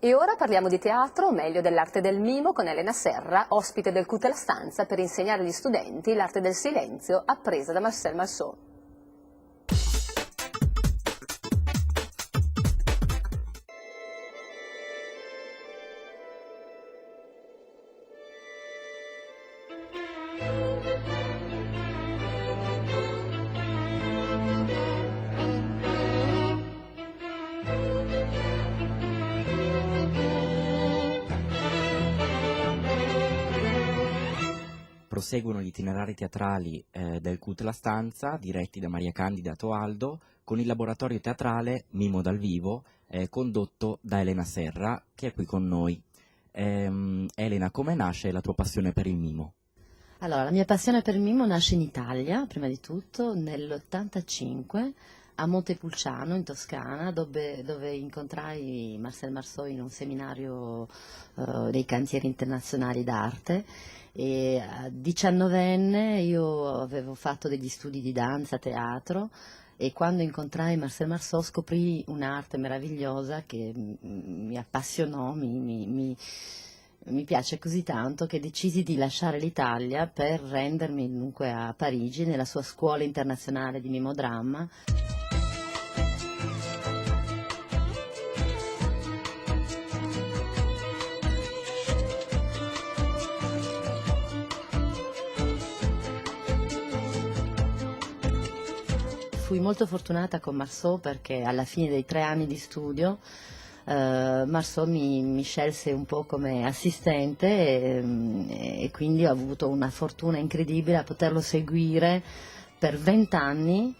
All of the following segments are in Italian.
E ora parliamo di teatro, o meglio dell'arte del mimo, con Elena Serra, ospite del CUT La Stanza per insegnare agli studenti l'arte del silenzio appresa da Marcel Marceau. Proseguono gli itinerari teatrali del CUT La Stanza, diretti da Maria Candida Toaldo, con il laboratorio teatrale Mimo dal Vivo, condotto da Elena Serra, che è qui con noi. Elena, come nasce la tua passione per il mimo? Allora, la mia passione per il mimo nasce in Italia, prima di tutto, nell'85, a Montepulciano, in Toscana, dove incontrai Marcel Marceau in un seminario dei cantieri internazionali d'arte. E a 19enne io avevo fatto degli studi di danza, teatro, e quando incontrai Marcel Marceau scoprì un'arte meravigliosa che mi appassionò, mi piace così tanto che decisi di lasciare l'Italia per rendermi dunque a Parigi nella sua scuola internazionale di mimodramma. Fui molto fortunata con Marceau perché alla fine dei 3 anni di studio Marceau mi scelse un po' come assistente e quindi ho avuto una fortuna incredibile a poterlo seguire per 20 anni,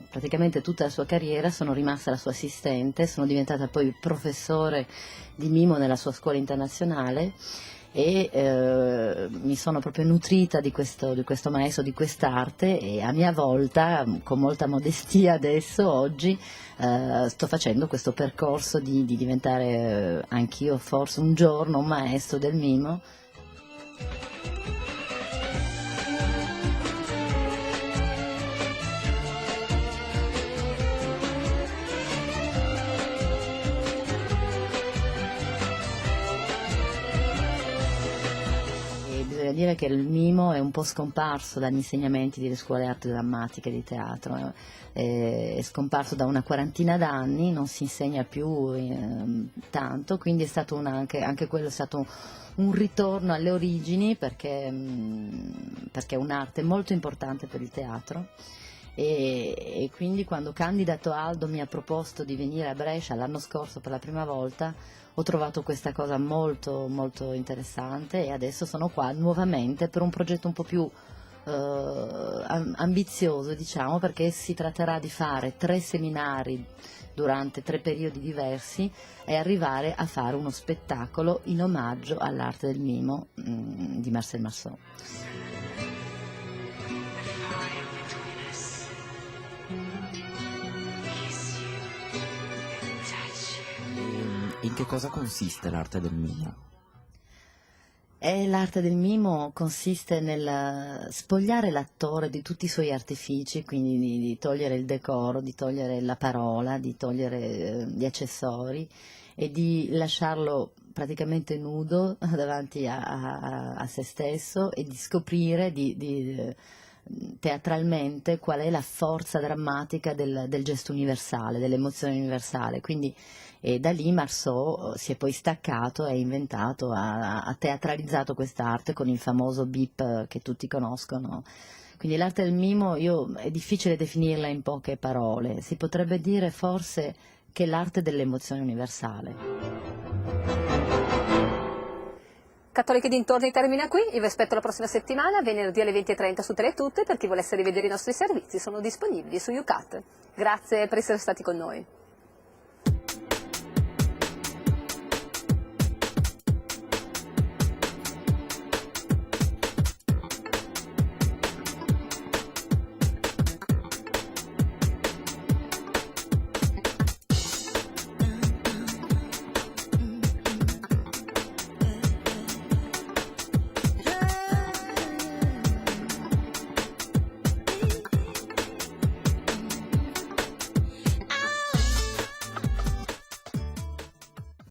praticamente tutta la sua carriera. Sono rimasta la sua assistente, sono diventata poi professore di mimo nella sua scuola internazionale e mi sono proprio nutrita di questo maestro, di quest'arte, e a mia volta, con molta modestia adesso, oggi, sto facendo questo percorso di diventare anch'io forse un giorno un maestro del mimo. Bisogna dire che il mimo è un po' scomparso dagli insegnamenti delle scuole arti drammatiche di teatro, è scomparso da una quarantina d'anni, non si insegna più tanto, quindi è stato anche quello è stato un ritorno alle origini perché è un'arte molto importante per il teatro. E quindi quando Candida Toaldo mi ha proposto di venire a Brescia l'anno scorso per la prima volta, ho trovato questa cosa molto molto interessante e adesso sono qua nuovamente per un progetto un po' più ambizioso, diciamo, perché si tratterà di fare 3 seminari durante 3 periodi diversi e arrivare a fare uno spettacolo in omaggio all'arte del mimo di Marcel Marceau. In che cosa consiste l'arte del mimo? L'arte del mimo consiste nel spogliare l'attore di tutti i suoi artifici, quindi di togliere il decoro, di togliere la parola, di togliere gli accessori e di lasciarlo praticamente nudo davanti a se stesso e di scoprire teatralmente qual è la forza drammatica del gesto universale, dell'emozione universale. Quindi da lì Marceau si è poi staccato e ha inventato, ha teatralizzato quest'arte con il famoso bip che tutti conoscono. Quindi l'arte del mimo è difficile definirla in poche parole, si potrebbe dire forse che è l'arte dell'emozione universale. Cattolichi dintorni termina qui, io vi aspetto la prossima settimana, venerdì alle 20:30 su Teletutte. Per chi volesse rivedere i nostri servizi sono disponibili su YouCat. Grazie per essere stati con noi.